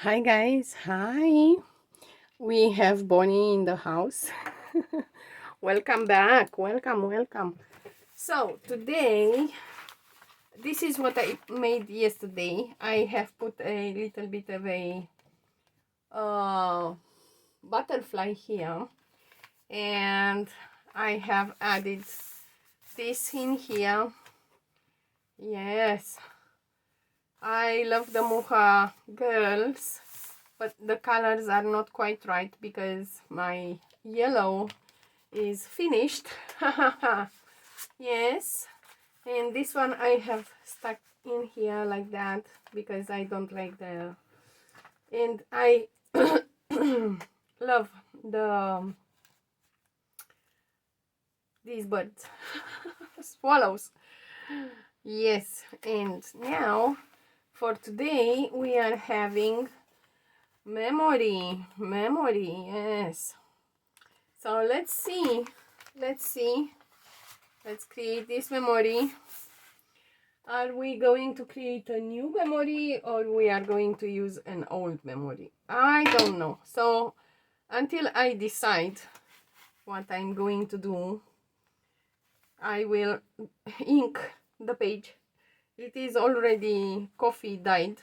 Hi guys, hi. We have Bonnie in the house. Welcome back. Welcome. So, today, this is what I made yesterday. I have put a little bit of a uh, butterfly here, and I have added this in here. Yes, I love the Muha girls, but the colors are not quite right because my yellow is finished. Yes, and this one I have stuck in here like that because I don't like the, and I love the these birds. Swallows. Yes, and now for today we are having memory. Yes, so let's create this memory. Are we going to create a new memory or we are going to use an old memory? I don't know. So until I decide what I'm going to do, I will ink the page. It is already coffee dyed,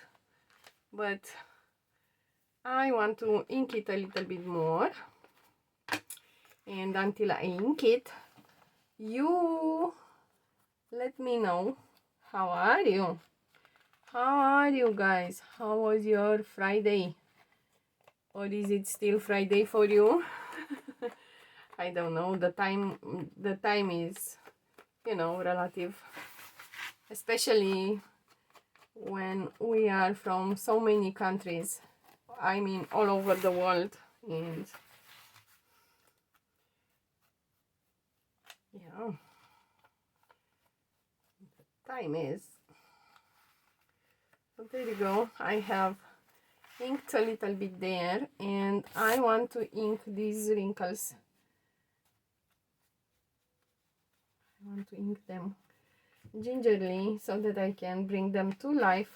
but I want to ink it a little bit more. And until I ink it, you let me know. How are you? How are you guys? How was your Friday? Or is it still Friday for you? I don't know. The time is, relative. Especially when we are from so many countries. I mean, all over the world. And yeah, time is. So there you go. I have inked a little bit there, and I want to ink these wrinkles. I want to ink them gingerly so that I can bring them to life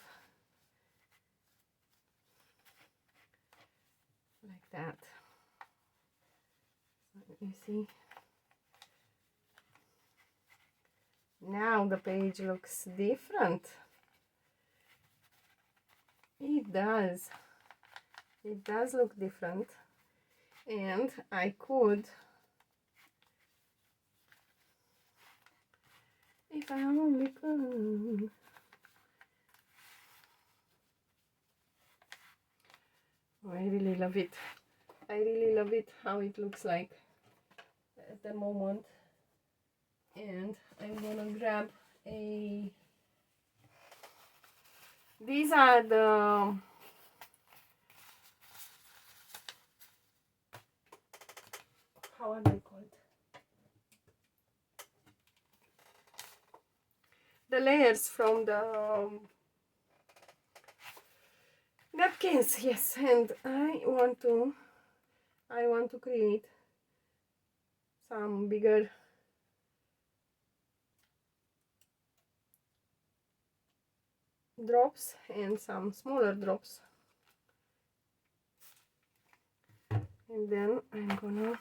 like that. You see, now the page looks different. It does look different, and I could, if I only could. Oh, I really love it. I really love it how it looks like at the moment. And I'm gonna grab a, these are the, how are they called, the layers from the napkins. Yes, and I want to create some bigger drops and some smaller drops, and then I'm gonna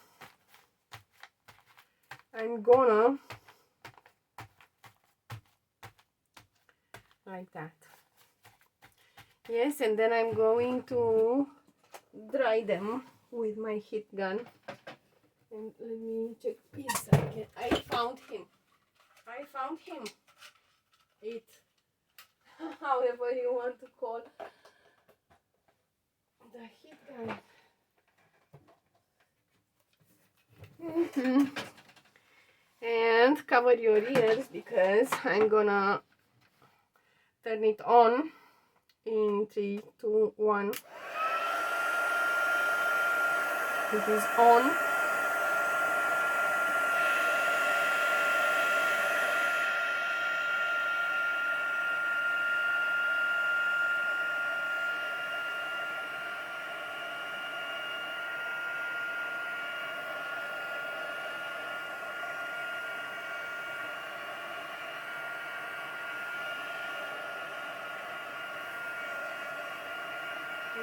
like that. Yes, and then I'm going to dry them with my heat gun. And let me check. Yes, I found him. It, however you want to call the heat gun. And cover your ears because I'm gonna turn it on in 3, 2, 1. It is on.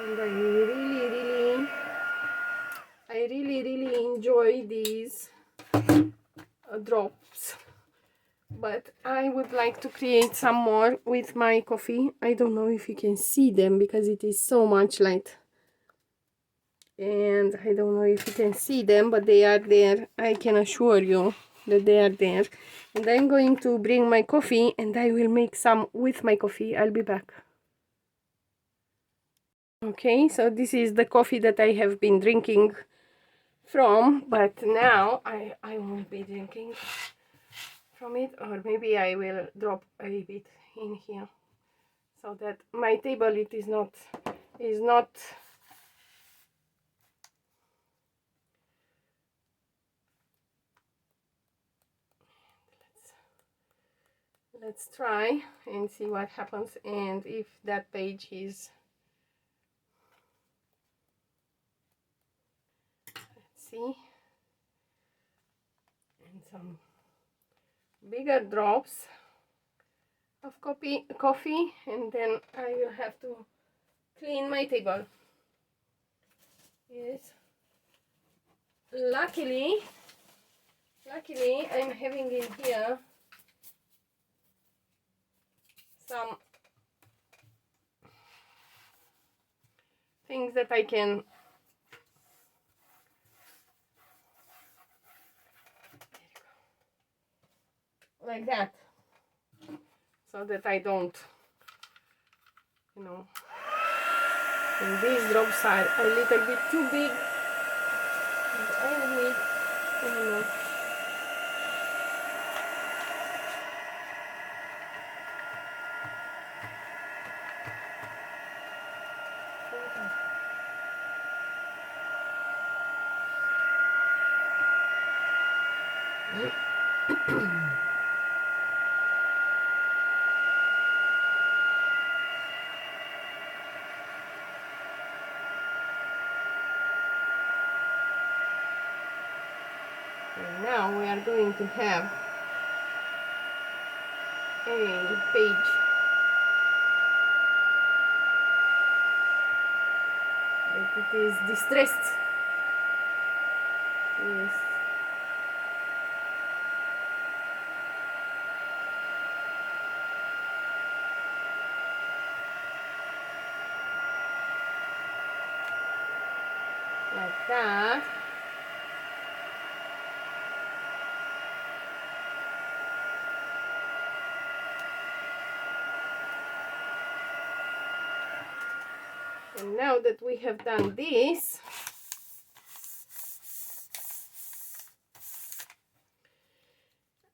And I really enjoy these drops, but I would like to create some more with my coffee. I don't know if you can see them because it is so much light, and I don't know if you can see them, but they are there. I can assure you that they are there. And I'm going to bring my coffee and I will make some with my coffee. I'll be back. Okay, so this is the coffee that I have been drinking from, but now I won't be drinking from it, or maybe I will drop a bit in here so that my table is not let's try and see what happens, and if that page is, let's see, and some bigger drops of coffee, and then I will have to clean my table. Yes, luckily I'm having in here some things that I can like that, so that I don't, you know, and these drops are a little bit too big, and I need, I don't know, and now we are going to have a page that it is distressed. Yes. Like that. And now that we have done this,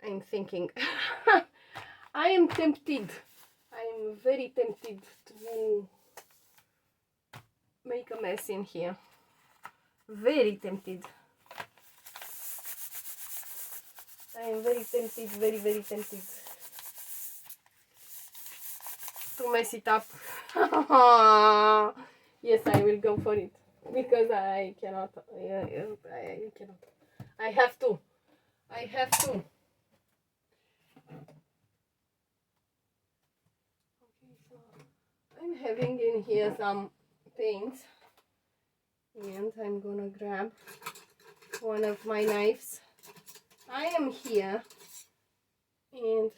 I'm thinking, I am tempted, I'm very tempted to make a mess in here. Very tempted. I am very tempted, very tempted to mess it up. Yes, I will go for it, because I cannot, I cannot. I have to. Okay, so I'm having in here some paint, and I'm gonna grab one of my knives. I am here, and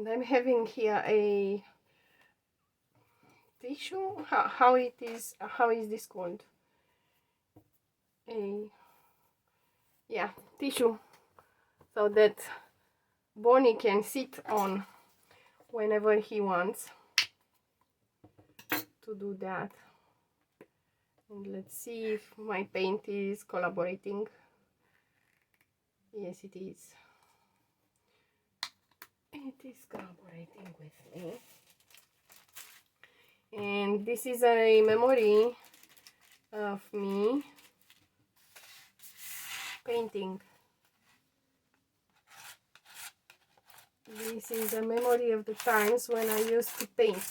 I'm having here a tissue. How is this called? Yeah, tissue, so that Bonnie can sit on whenever he wants to do that. And let's see if my paint is collaborating. Yes, it is. It is collaborating with me. And this is a memory of me painting. This is a memory of the times when I used to paint.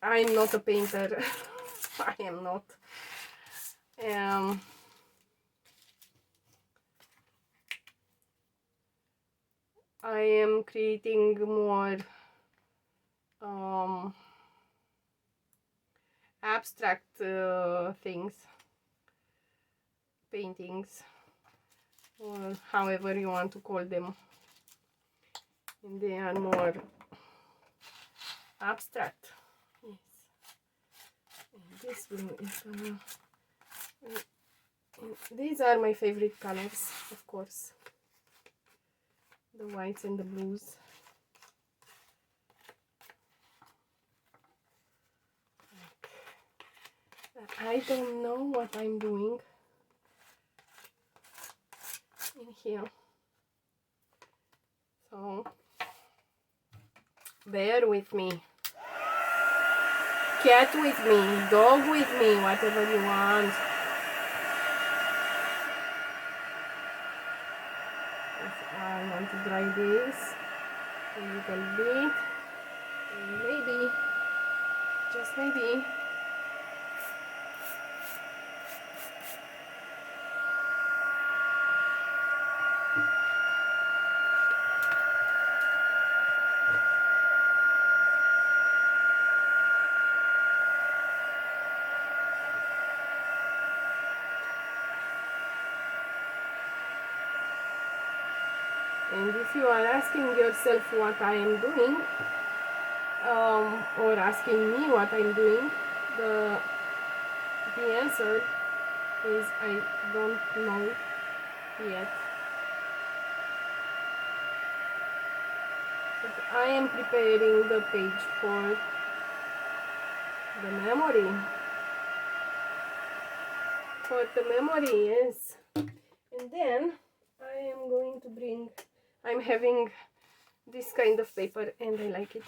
I'm not a painter. I am not. I am creating more abstract things, paintings, or however you want to call them, and they are more abstract. Yes. And this blue is gonna, these are my favorite colors, of course, the whites and the blues. I don't know what I'm doing in here, so bear with me. Cat with me, dog with me, whatever you want. I want to dry this a little bit, and maybe, just maybe, and if you are asking yourself what I am doing, or asking me what I'm doing, the answer is I don't know yet. But I am preparing the page for the memory. For the memory, yes. And then I am going to bring, I'm having this kind of paper and I like it.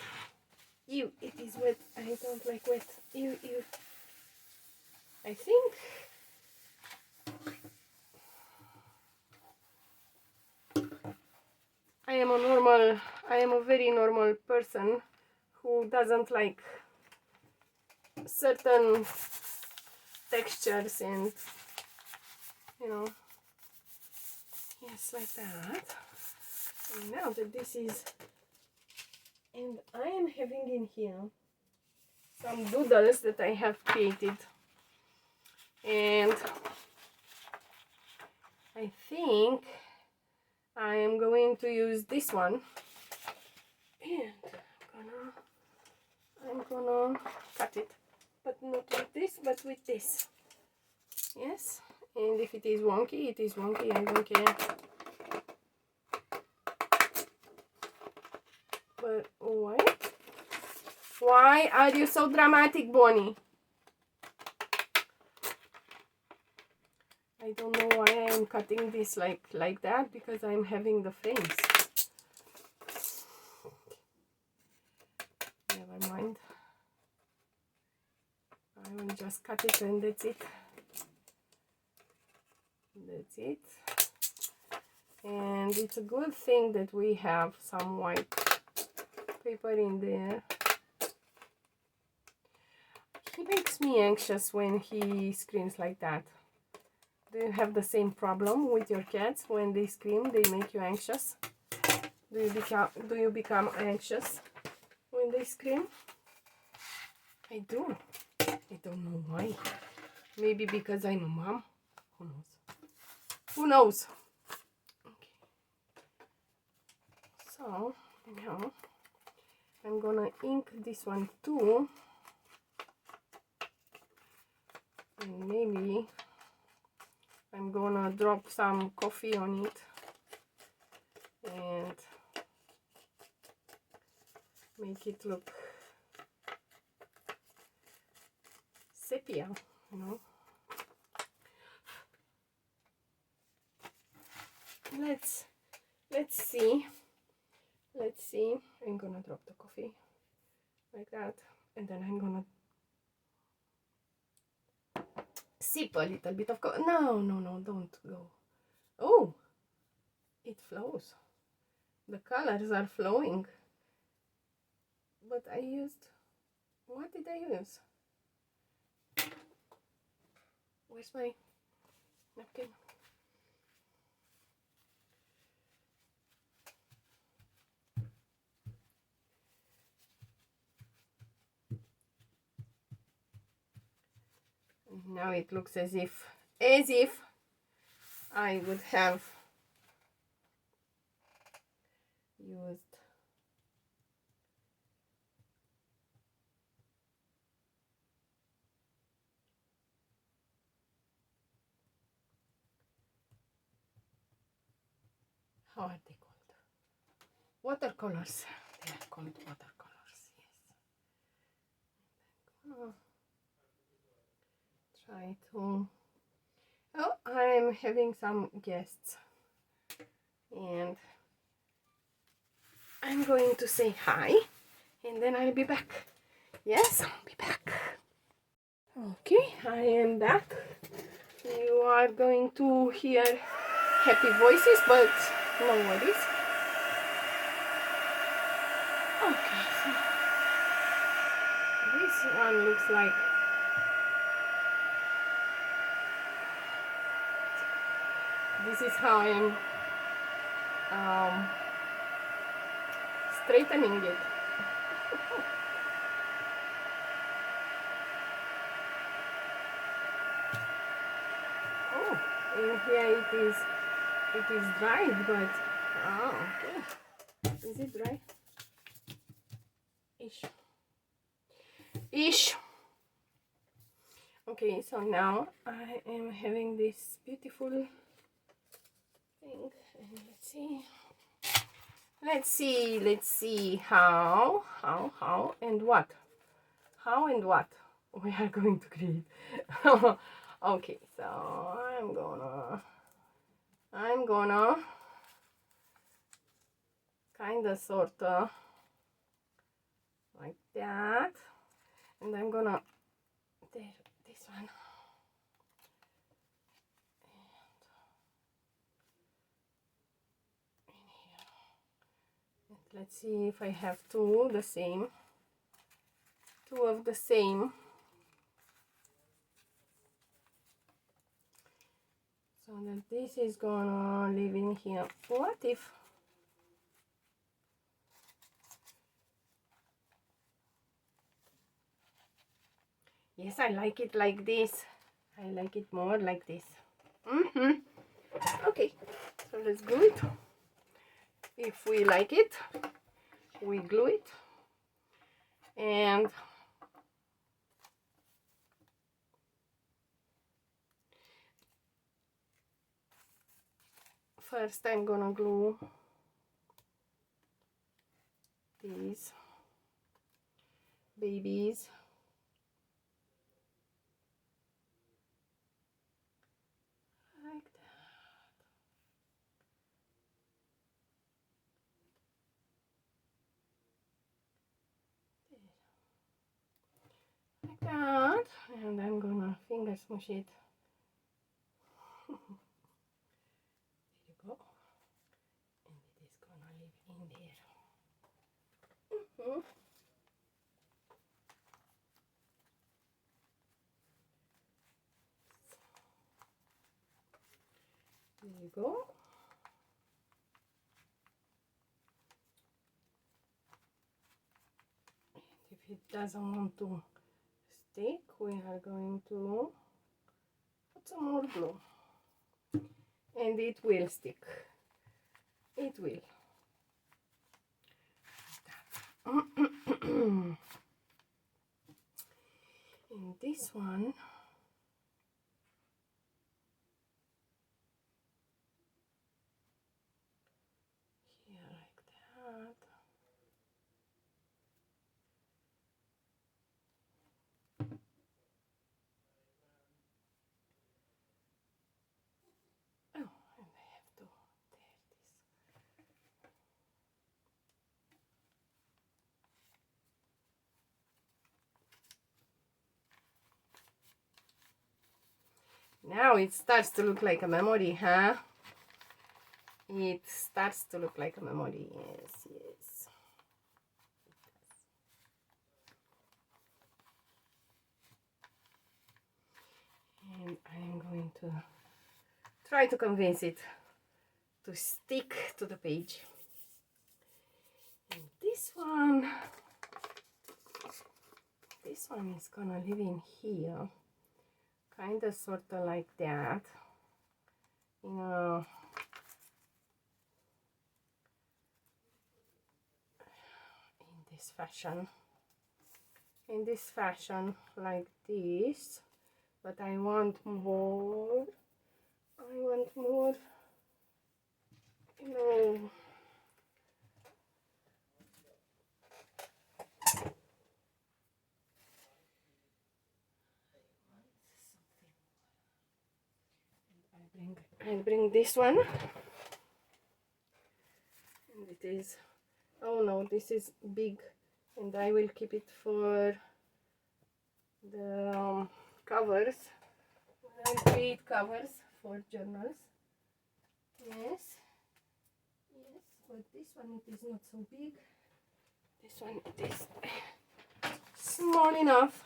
Ew, it is wet. I don't like wet. Ew, ew. I think I am a very normal person who doesn't like certain textures and, you know, yes, like that. And now that this is, and I am having in here some doodles that I have created, and I think I am going to use this one, and I'm gonna cut it, but not with this, but with this. Yes, and if it is wonky, it is wonky. I don't care. But why? Why are you so dramatic, Bonnie? I don't know why I am cutting this like that, because I'm having the frames. Never mind. I will just cut it and that's it. That's it. And it's a good thing that we have some white paper in there. He makes me anxious when he screams like that. Do you have the same problem with your cats? When they scream, they make you anxious? Do you become anxious when they scream? I do. I don't know why. Maybe because I'm a mom. Who knows? Who knows? Okay. So now I'm gonna ink this one too. And maybe I'm gonna drop some coffee on it and make it look sepia, you know. Let's see. Let's see. I'm gonna drop the coffee like that, and then I'm gonna sip a little bit of coffee. No, don't go. Oh, it flows. The colors are flowing. But I used What did I use? Where's my napkin? Now it looks as if I would have used how are they called? Watercolors. They are called watercolors, yes. Oh, try to. Oh, I'm having some guests, and I'm going to say hi, and then I'll be back. Yes, I'll be back. Okay, I am back. You are going to hear happy voices, but no worries. Okay, so this one looks like this is how I'm straightening it. Oh, in here it is dry, but oh, okay. Is it dry? Ish. Okay, so now I am having this beautiful thing, and let's see how and what we are going to create. Okay, so I'm gonna kind of sort of like that, and I'm gonna take this one and in here, and let's see if I have two of the same, so that this is gonna live in here. What if yes, I like it like this. I like it more like this. Okay, so let's glue it. If we like it, we glue it. And first I'm gonna glue these babies. Like that, and I'm gonna finger smush it. There you go, and it is gonna live in there. There you go. And if it doesn't want to stick, we are going to put some more glue, and it will stick. It will. And this one, here like that. Oh, and I have to tear this. Now it starts to look like a memory, huh? It starts to look like a memory, yes, yes. try to convince it to stick to the page. And this one is gonna live in here, kind of sort of like that, in this fashion, like this. But I want more, you know, I'll bring this one, and it is, oh no, this is big, and I will keep it for the covers. I'll create covers for journals. Yes, but this one, it is not so big. This one, it is small enough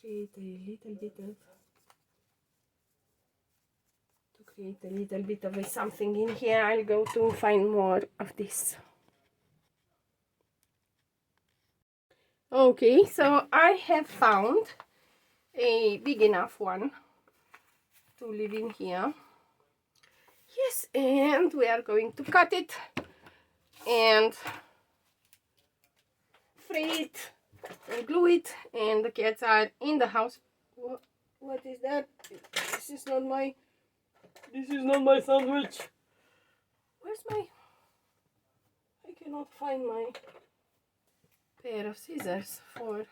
to create a little bit of something in here. I'll go to find more of this. Okay, so I have found a big enough one to live in here. Yes, and we are going to cut it and fray it and glue it, and the cats are in the house. What is that? This is not my sandwich. Where's my, I cannot find my pair of scissors for,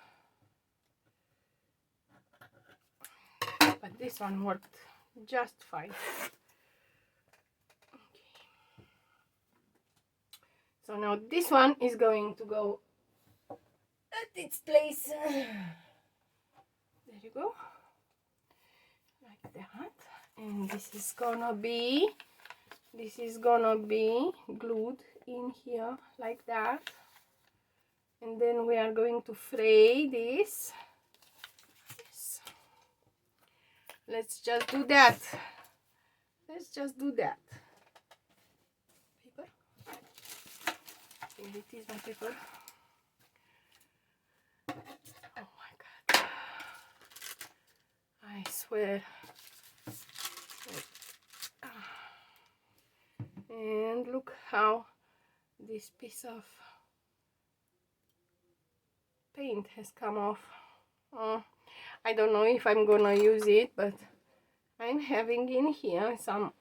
but this one worked just fine. So now this one is going to go at its place. There you go, like that. And this is gonna be glued in here like that. And then we are going to fray this. Yes. Let's just do that. Paper. And it is my paper. Oh my god. I swear. And look how this piece of paint has come off. I don't know if I'm gonna use it, but I'm having in here some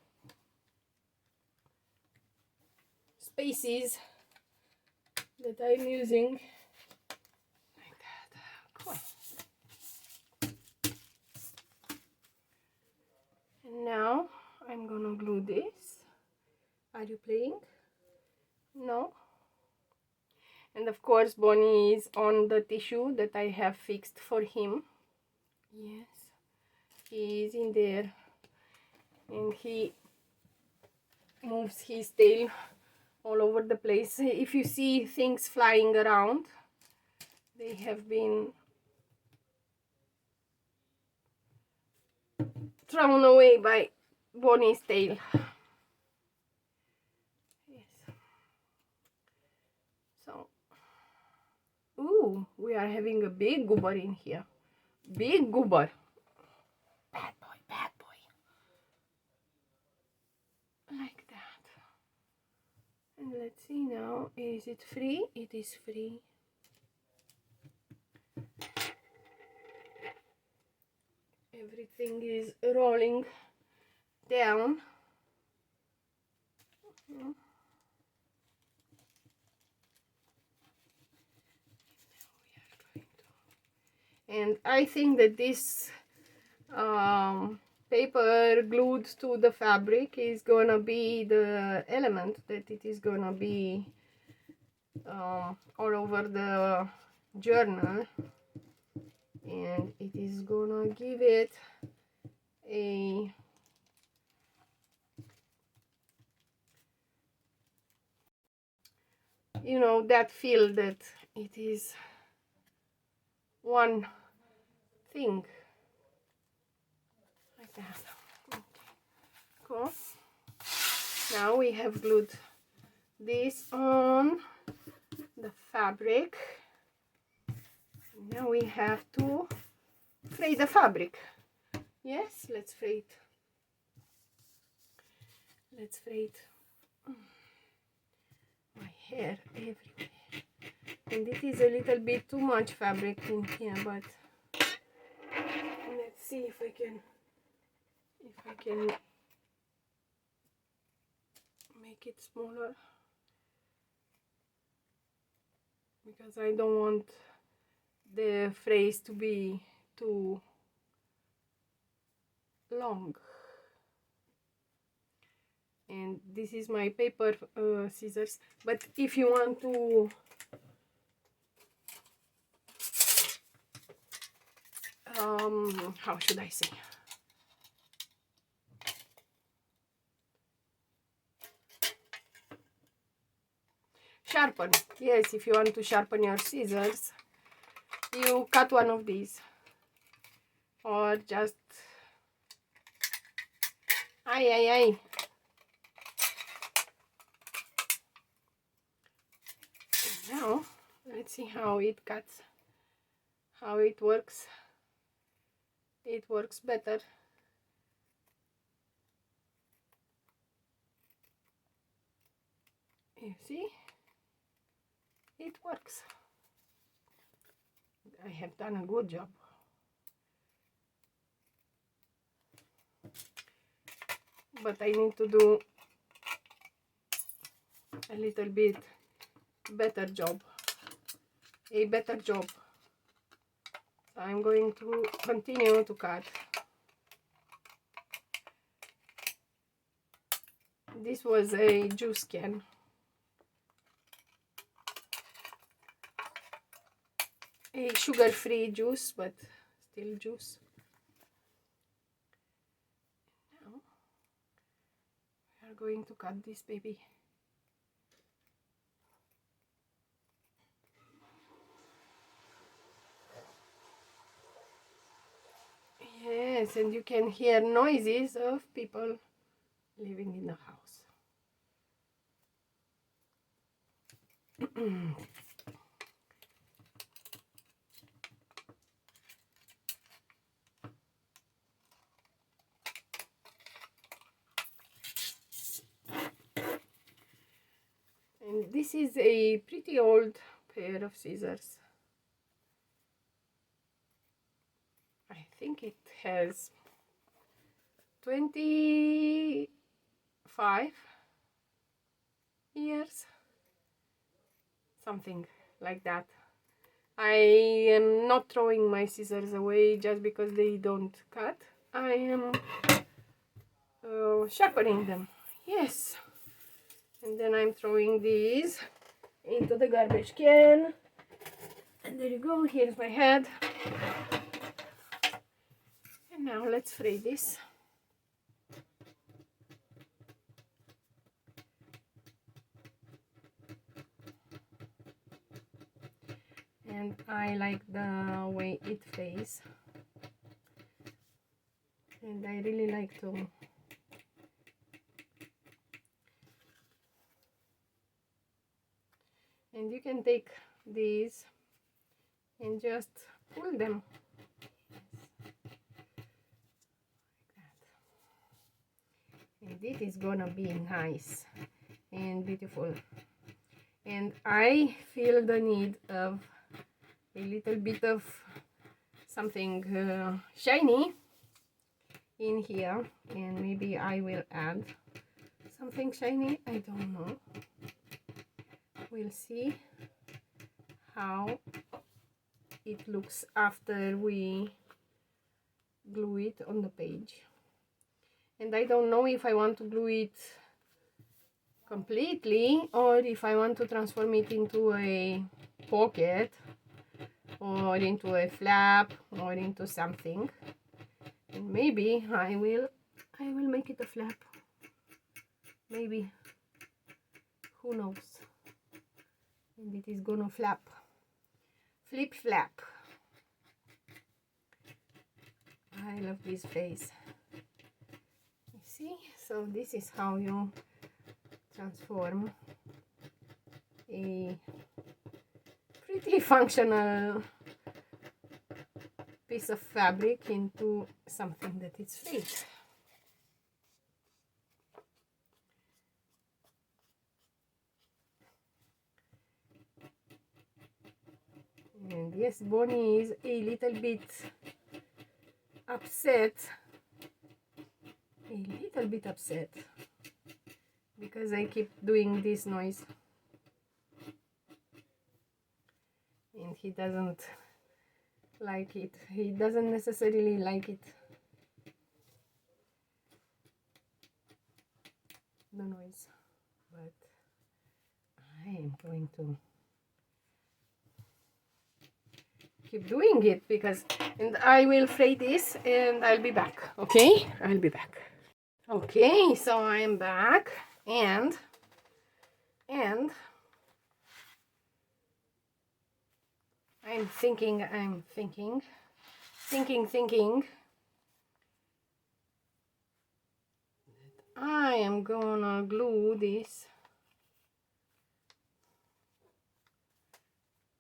spaces that I'm using like that. Cool. And now I'm gonna glue this. Are you playing? No? And of course Bonnie is on the tissue that I have fixed for him. Yes, he is in there, and he moves his tail all over the place. If you see things flying around, they have been thrown away by Bonnie's tail. Yes. So, ooh, we are having a big goober in here. Big goober. Bad boy, bad boy. Like that. And let's see now, is it free? It is free. Everything is rolling down. And I think that this paper glued to the fabric is gonna be the element that it is gonna be all over the journal, and it is gonna give it a that feel that it is one thing, like that. Okay. Cool. Now we have glued this on the fabric. Now we have to fray the fabric. Yes, let's fray it. Let's fray it. My hair everywhere. And it is a little bit too much fabric in here, but let's see if I can make it smaller, because I don't want the frays to be too long. And this is my paper scissors, but if you want to how should I say, sharpen, yes, if you want to sharpen your scissors, you cut one of these, or just ay. Now let's see how it cuts, how it works. It works better. You see, it works. I have done a good job. But I need to do a little bit better job. A better job. So I'm going to continue to cut. This was a juice can. A sugar-free juice, but still juice. Now we are going to cut this baby. Yes, and you can hear noises of people living in the house. And this is a pretty old pair of scissors. I think it has 25 years, something like that. I am not throwing my scissors away just because they don't cut. I am sharpening them. Yes. And then I'm throwing these into the garbage can. And there you go, here's my head. And now let's fray this. And I like the way it frays. And I really like to and you can take these and just pull them like that. And it is gonna be nice and beautiful. And I feel the need of a little bit of something shiny in here, and maybe I will add something shiny, I don't know. We'll see how it looks after we glue it on the page. And I don't know if I want to glue it completely or if I want to transform it into a pocket or into a flap or into something. And maybe I will make it a flap. Maybe. Who knows? And it is gonna flap. Flip flap. I love this face. You see? See, so this is how you transform a pretty functional piece of fabric into something that is fake. And yes, Bonnie is a little bit upset, because I keep doing this noise and he doesn't like it. He doesn't necessarily like it, the noise, but I am going to keep doing it because, and I will fray this and I'll be back. Okay, I'll be back. Okay, so I'm back and I'm thinking I am gonna glue this.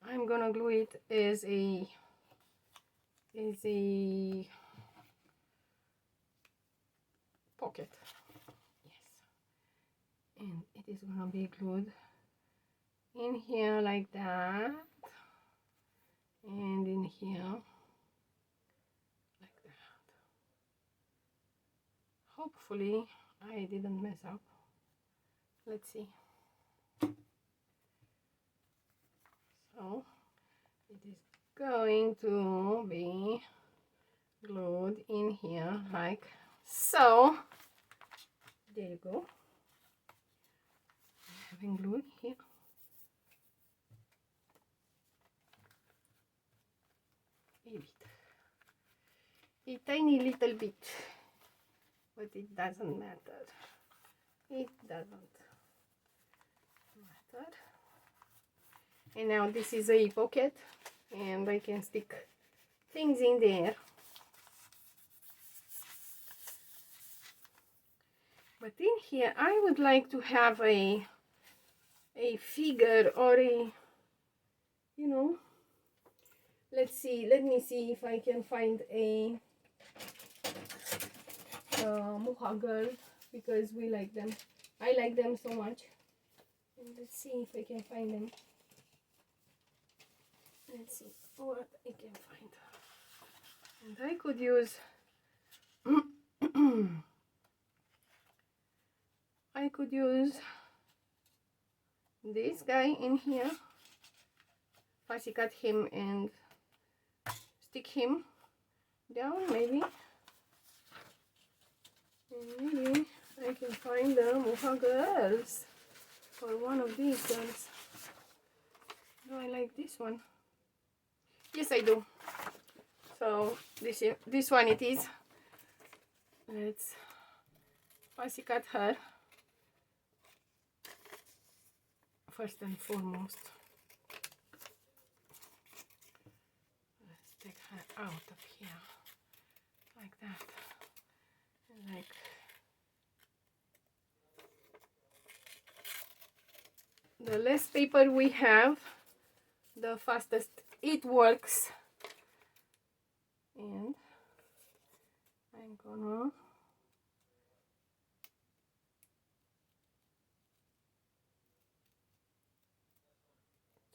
I'm gonna glue it as a pocket. Yes. And it is gonna be glued in here like that. And in here like that. Hopefully I didn't mess up. Let's see. So it is going to be glued in here like so. There you go. Having glued here. A tiny little bit, but it doesn't matter. It doesn't matter. And now this is a pocket and I can stick things in there. But in here I would like to have a figure or a, you know, let's see, let me see if I can find a moha girl, because we like them. I like them so much. And let's see if I can find them. Let's see what I can find. And I could use I could use this guy in here, fussy cut him and stick him down maybe. And maybe I can find the moha girls, or one of these girls. Do I like this one? Yes, I do. So this one it is. Let's fussy cut her first and foremost. Let's take her out of here like that. Like the less paper we have, the fastest it works. And I'm gonna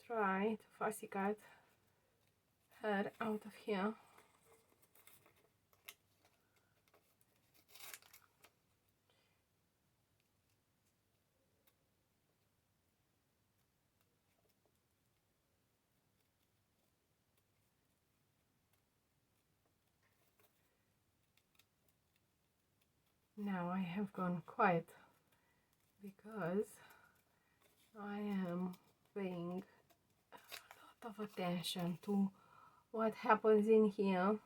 try to fussy cut her out of here. Now I have gone quiet because I am paying a lot of attention to what happens in here,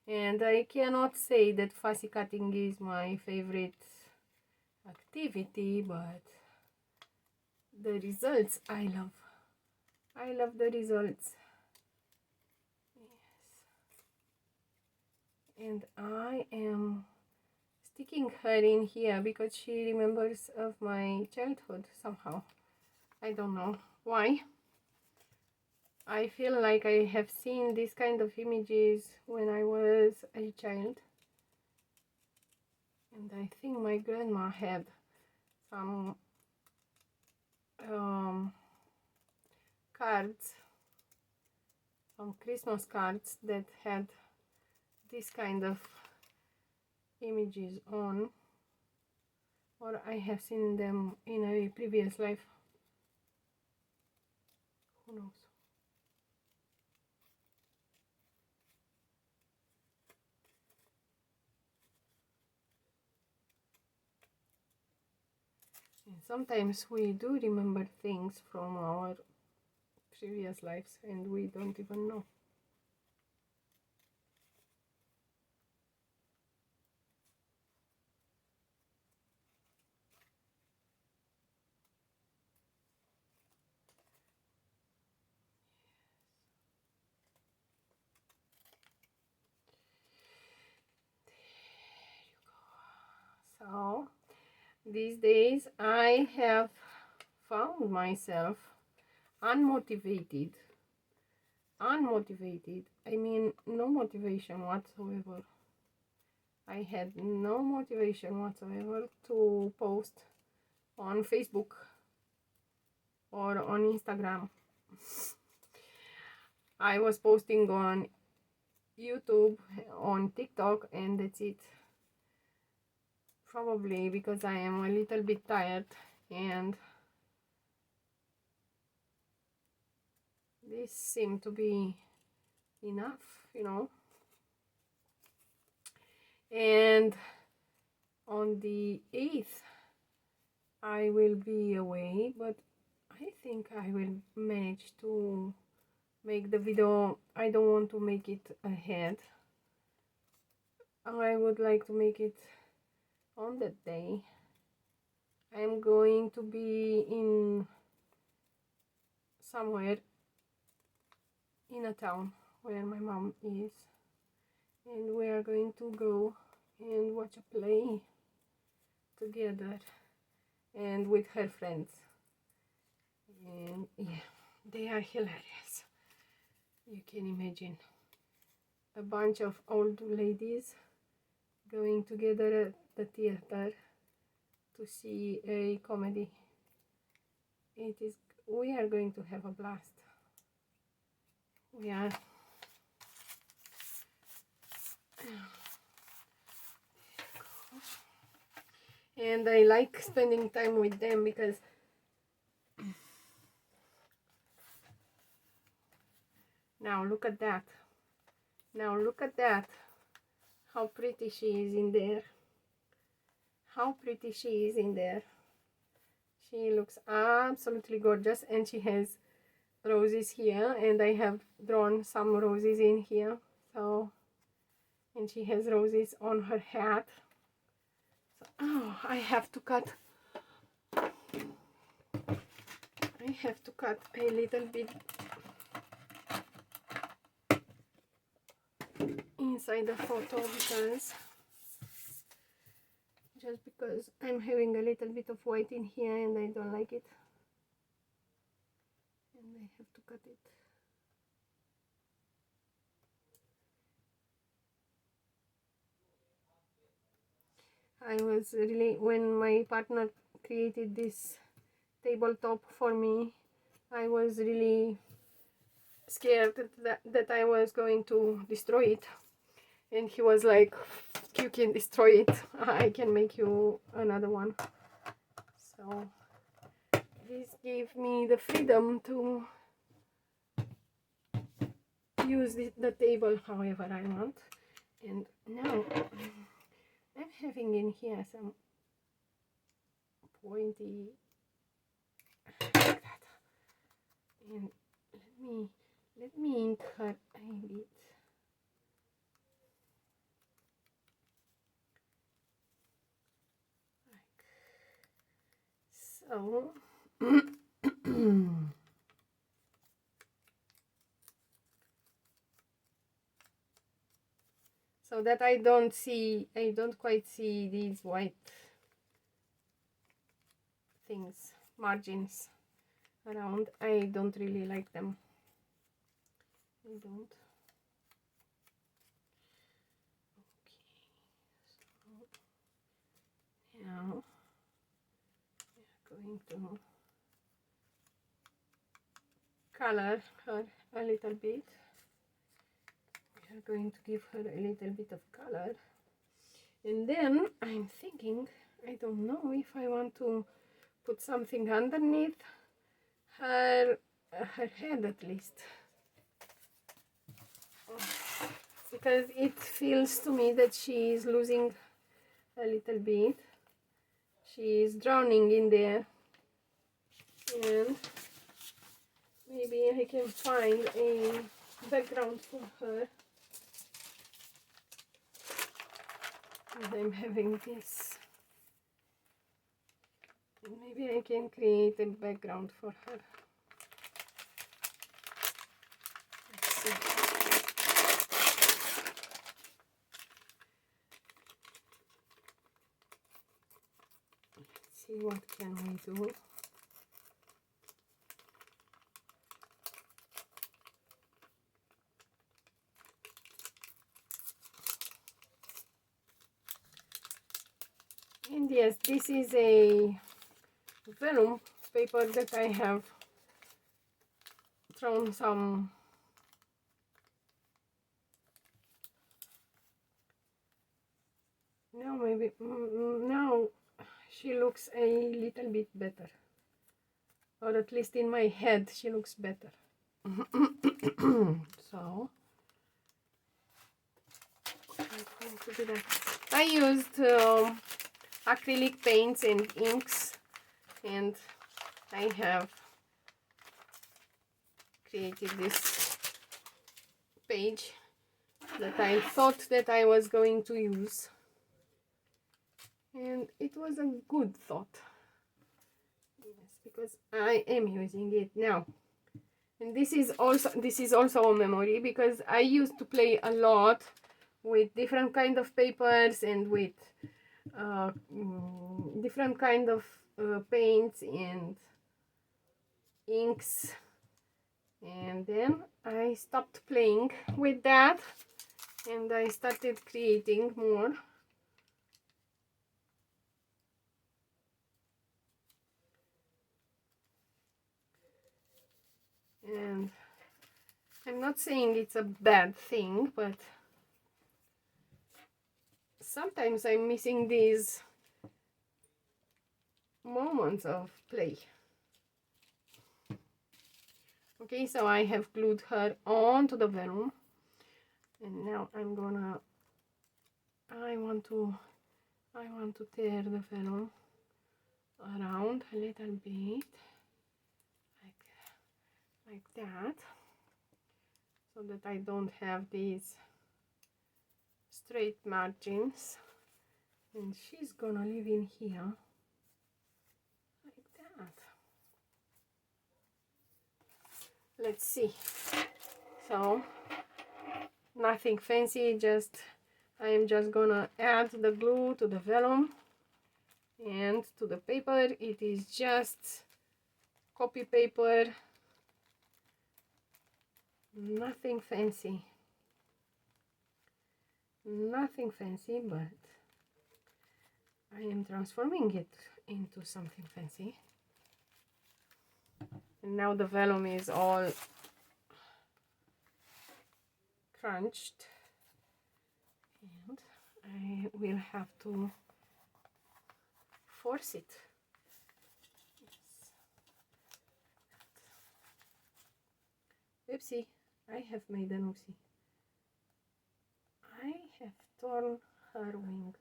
and I cannot say that fussy cutting is my favorite activity, but the results I love. I love the results. Yes. And I am sticking her in here because she remembers of my childhood somehow. I don't know why. I feel like I have seen this kind of images when I was a child. And I think my grandma had some cards, some Christmas cards that had this kind of images on, or I have seen them in a previous life. Who knows? And sometimes we do remember things from our previous lives and we don't even know. So these days I have found myself unmotivated. I mean, no motivation whatsoever. I had no motivation whatsoever to post on Facebook or on Instagram. I was posting on YouTube, on TikTok, and that's it. Probably because I am a little bit tired and this seemed to be enough, you know. And on the 8th I will be away, but I think I will manage to make the video. I don't want to make it ahead. I would like to make it on that day. I'm going to be in somewhere in a town where my mom is, and we are going to go and watch a play together and with her friends. And yeah, they are hilarious. You can imagine a bunch of old ladies going together at the theater to see a comedy. We are going to have a blast. We are. And I like spending time with them because now look at that. Now look at that. How pretty she is in there. How pretty she is in there. She looks absolutely gorgeous, and she has roses here, and I have drawn some roses in here. So, and she has roses on her hat. So, oh, I have to cut a little bit inside the photo because I'm having a little bit of white in here and I don't like it, and I have to cut it. I was really, when my partner created this tabletop for me, I was really scared that I was going to destroy it, and he was like, you can destroy it, I can make you another one. So this gave me the freedom to use the table however I want. And now I'm having in here some pointy like that, and let me ink her a bit. So so that I don't quite see these white things, margins around. I don't really like them. I don't. Okay, so now we're going to color her a little bit. We are going to give her a little bit of color, and then I'm thinking, I don't know if I want to put something underneath her head at least, because it feels to me that she is losing a little bit. She is drowning in there, and maybe I can find a background for her. And I'm having this. And maybe I can create a background for her. Let's see. Let's see what can we do. And yes, this is a vellum paper that I have thrown some now. Maybe now she looks a little bit better, or at least in my head she looks better. So I'm going to do that. I used acrylic paints and inks, and I have created this page that I thought that I was going to use, and it was a good thought. Yes, because I am using it now. And this is also a memory, because I used to play a lot with different kind of papers and with different kind of paints and inks, and then I stopped playing with that and I started creating more. And I'm not saying it's a bad thing, but sometimes I'm missing these moments of play. Okay, so I have glued her onto the vellum, and now I want to tear the vellum around a little bit, like that, so that I don't have these straight margins. And she's gonna live in here like that. Let's see. So nothing fancy, just I'm just gonna add the glue to the vellum and to the paper. It is just copy paper, nothing fancy, but I am transforming it into something fancy. And now the vellum is all crunched, and I will have to force it. Yes. Oopsie, I have made an oopsie. I have torn her wing.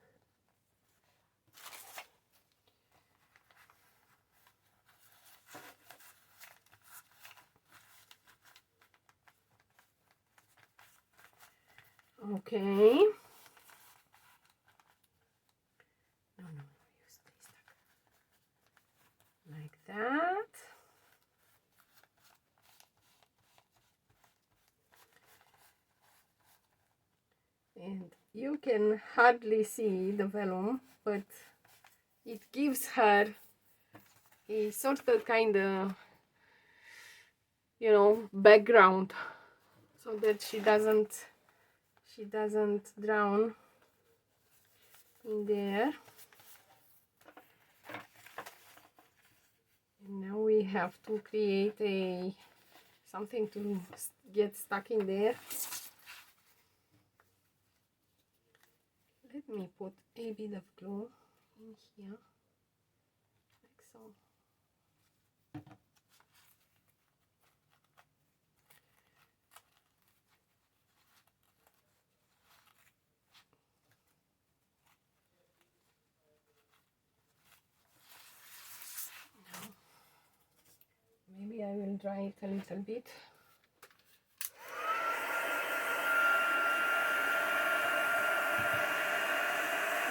Okay. No, you stay stuck. Like that. And you You can hardly see the vellum, but it gives her a sort of kind of, you know, background, so that she doesn't drown in there. And now we have to create something to get stuck in there. Let me put a bit of glue in here, like so. Maybe I will dry it a little bit.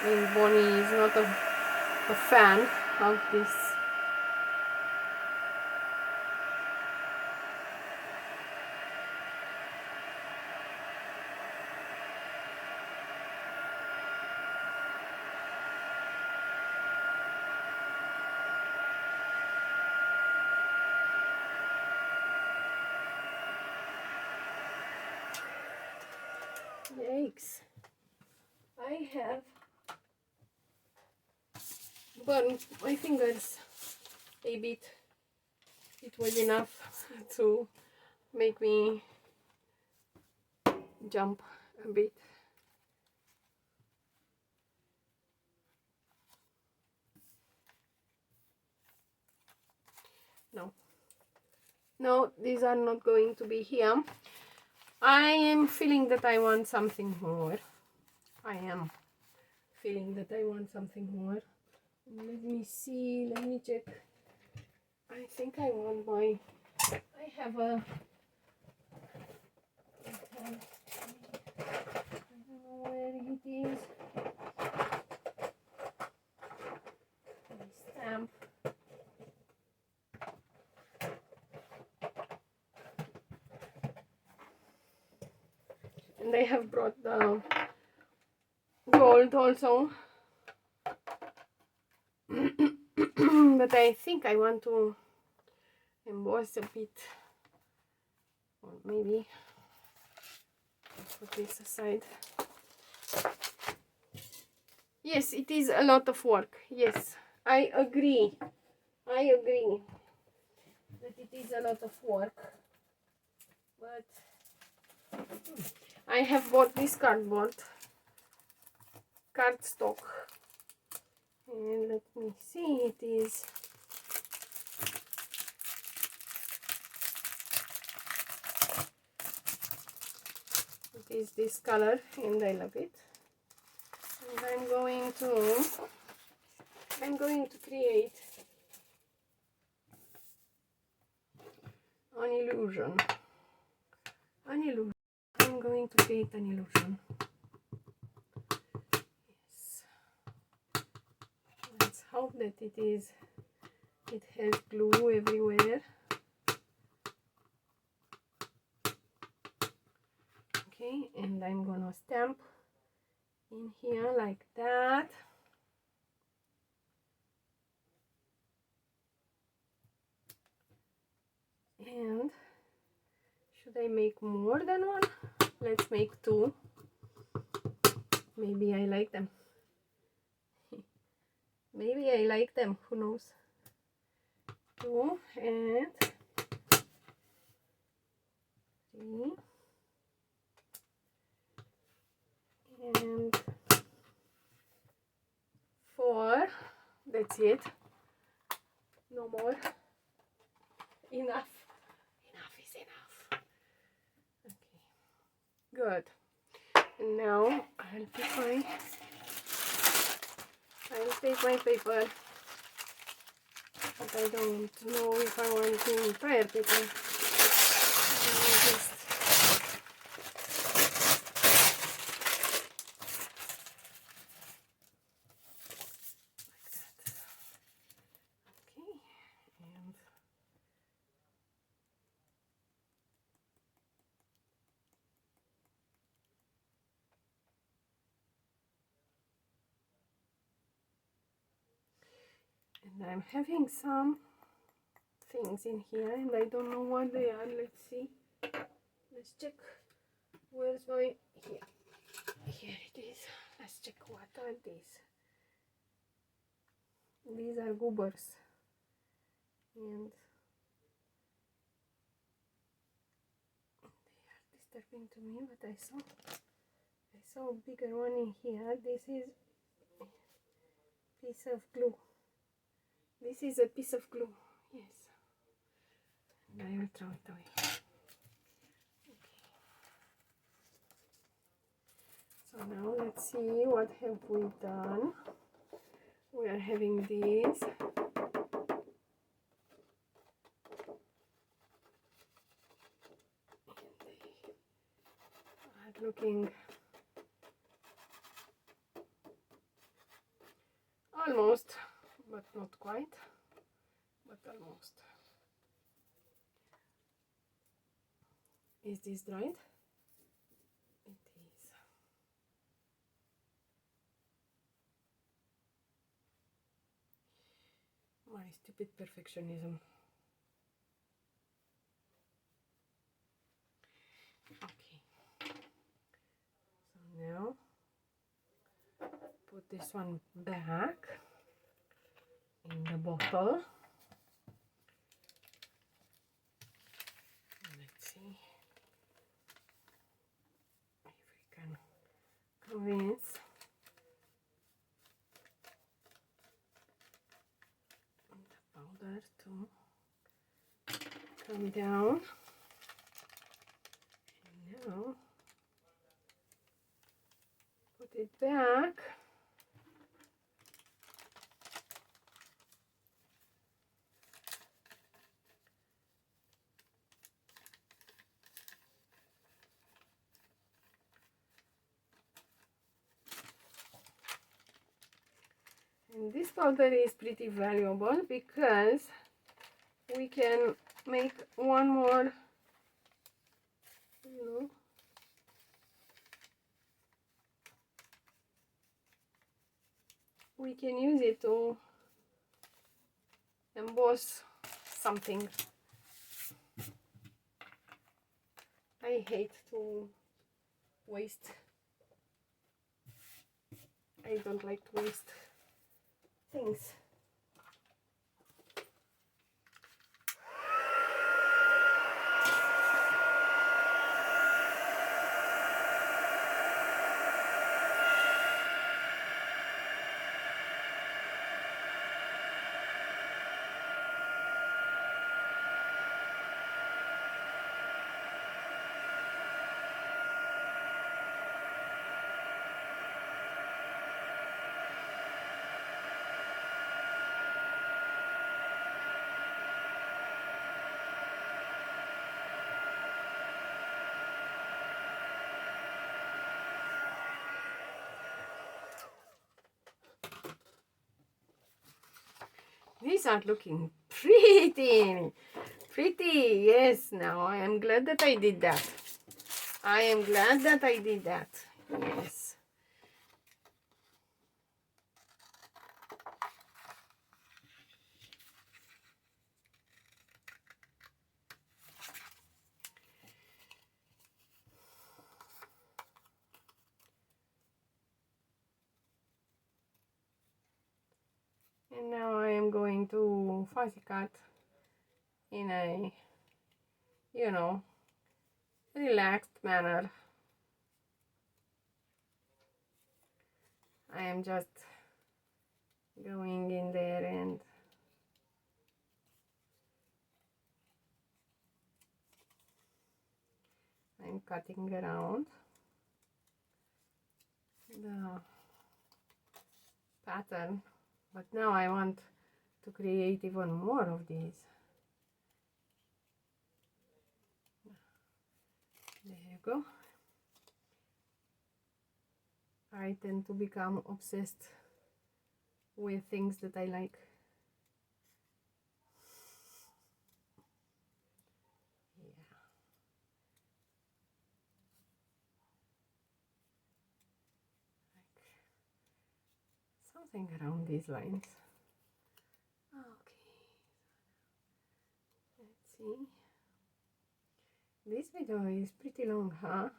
I mean, Bonnie is not a fan of this. Yikes. I have burned my fingers a bit. It was enough to make me jump a bit. No, these are not going to be here. I am feeling that I want something more. I am feeling that I want something more. Let me see, let me check. I think I want my, I have a, I don't know where it is. My stamp. And they have brought the gold also. But I think I want to emboss a bit. Or maybe put this aside. Yes, it is a lot of work. Yes, I agree. I agree that it is a lot of work. But I have bought this cardstock. And let me see, it is this color and I love it. And I'm going to create an illusion. I'm going to create an illusion. Yes. Let's hope that it has glue everywhere. Okay, and I'm gonna stamp in here like that. And should I make more than one? Let's make two. Maybe I like them. Maybe I like them, who knows? Two and three. And four. That's it. No more. Enough. Enough is enough. Okay. Good. And now I'll take my paper. But I don't know if I want the entire paper. And I'm having some things in here and I don't know what they are. Let's see. Let's check. Where's my... Here it is. Let's check what are these. These are goobers. And they are disturbing to me, but I saw a bigger one in here. This is a piece of glue. This is a piece of glue. Yes. And I will throw it away. So now let's see what have we done. We are having these. And they are looking almost, but not quite, but almost. Is this dried? It is. My stupid perfectionism. Okay. So now put this one back in the bottle. Let's see if we can convince the powder to come down. And now put it back. And this powder is pretty valuable because we can make one more, we can use it to emboss something. I hate to waste. I don't like to waste things. These are looking pretty, yes. Now I am glad that I did that. I am glad that I did that. Yes. And now I am going to fussy cut in a, relaxed manner. I am just going in there and I'm cutting around the pattern, but now I want to create even more of these. There you go. I tend to become obsessed with things that I like. Something around these lines. see. This video is pretty long, huh?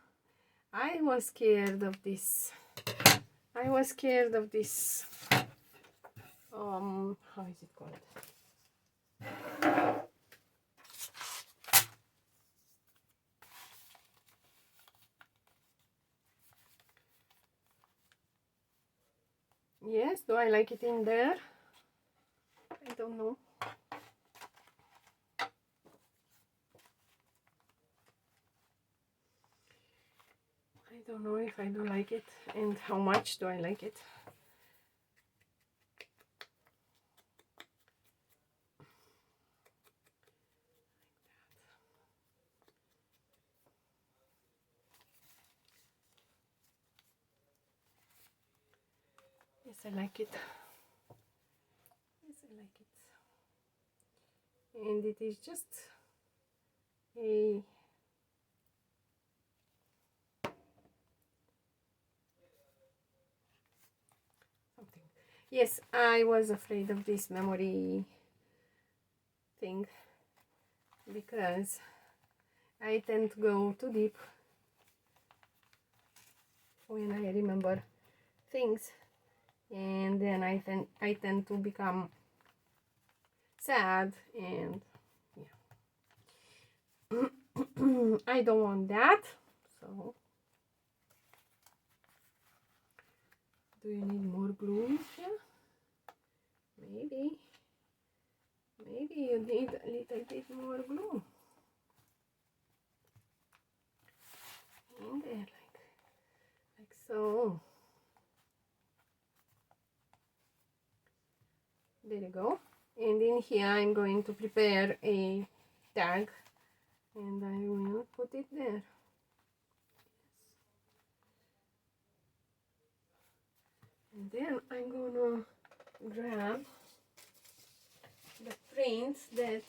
I was scared of this. I was scared of this. How is it called? Yes, do I like it in there? I don't know. I don't know if I do like it and how much do I like it. Yes, I like it. Yes, I like it. And it is just a something. Yes, I was afraid of this memory thing because I tend to go too deep when I remember things, and then I tend to become sad, and yeah. I don't want that. So do you need more glue here? Maybe you need a little bit more glue in there, like so. There you go. And in here I'm going to prepare a tag, and I will put it there. And then I'm gonna grab the prints that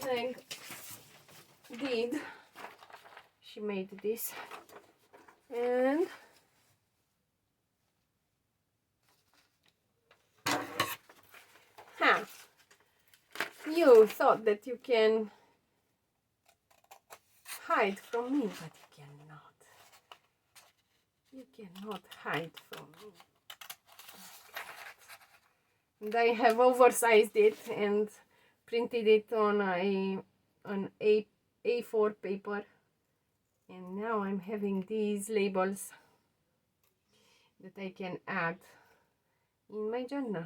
Meg did. She made this, and you thought that you can hide from me, but you cannot. You cannot hide from me. And I have oversized it and printed it on an A4 paper, and now I'm having these labels that I can add in my journal.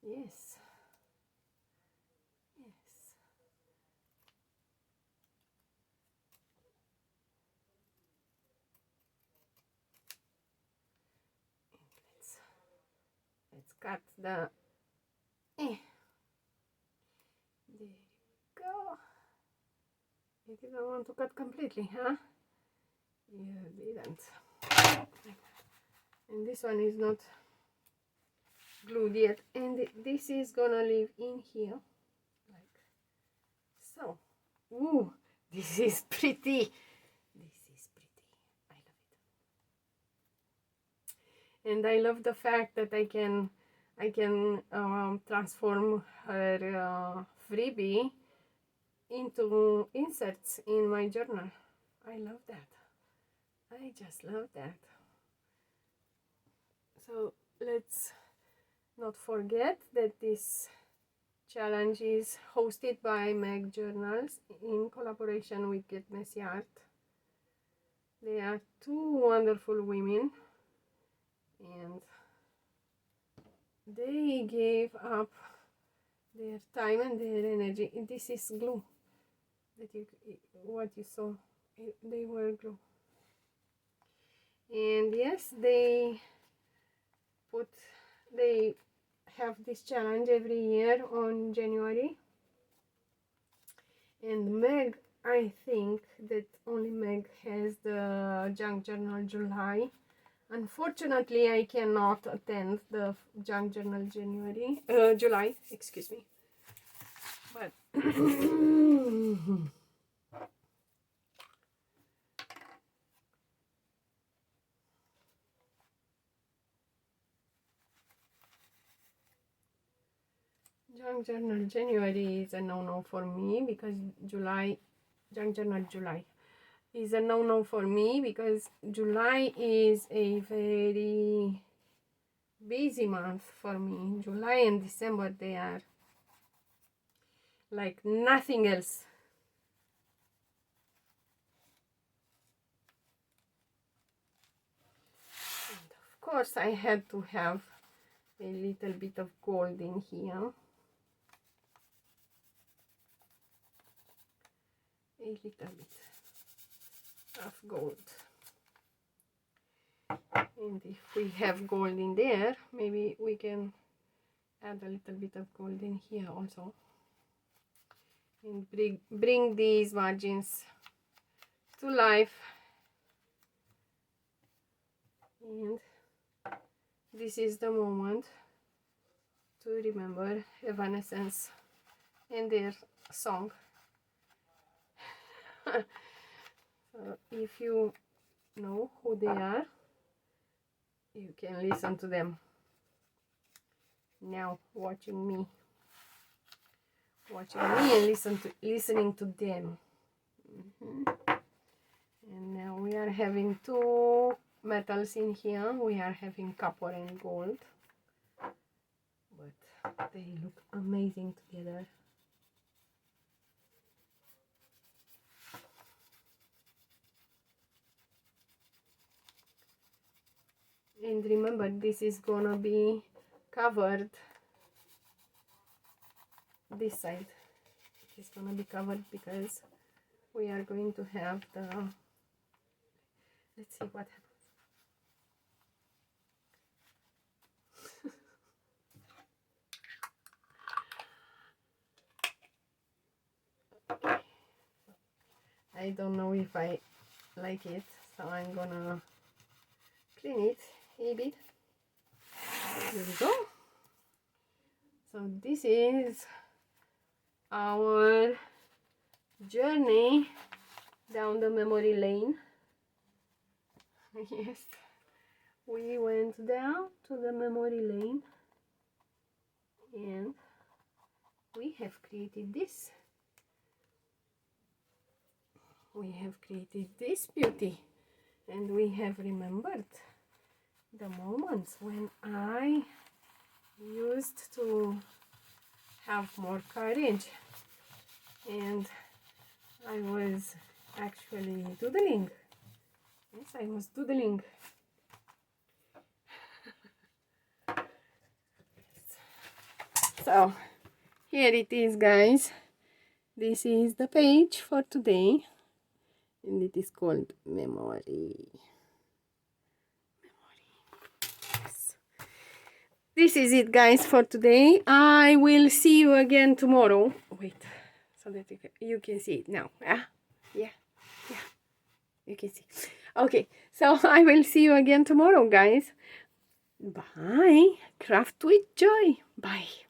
Yes. Yes. Let's cut the there you go. You didn't want to cut completely, huh? You didn't. And this one is not glued yet, and this is gonna live in here like so. Ooh, this is pretty. This is pretty. I love it. And I love the fact that I can transform her freebie into inserts in my journal. I love that. I just love that. So let's not forget that this challenge is hosted by Meg Journals in collaboration with Get Messy Art. They are two wonderful women, and they gave up their time and their energy. This is glue that what you saw. They were glue, and yes, they have this challenge every year on January. And Meg, I think that only Meg has the Junk Journal July. Unfortunately, I cannot attend the Junk Journal July, excuse me. But Junk journal January is a no-no for me because junk journal July is a no-no for me because July is a very busy month for me. July and December, they are like nothing else. And of course I had to have a little bit of gold in here. A little bit of gold. And if we have gold in there, maybe we can add a little bit of gold in here also. And bring these margins to life. And this is the moment to remember Evanescence and their song. So if you know who they are, you can listen to them. Now watching me and listening to them. And now we are having two metals in here. We are having copper and gold, but they look amazing together. And remember, this is gonna be covered this side. It's gonna be covered because we are going to have the, let's see what happens. I don't know if I like it, so I'm gonna clean it a bit. Here we go. So this is our journey down the memory lane. Yes, we went down to the memory lane and we have created this. We have created this beauty, and we have remembered the moments when I used to have more courage and I was actually doodling. Yes, I was doodling. So here it is, guys. This is the page for today, and it is called memory. Yes. This is it, guys, for today. I will see you again tomorrow. Wait, so that you can see it now. Yeah, you can see. Okay, so I will see you again tomorrow, guys. Bye. Craft with joy. Bye.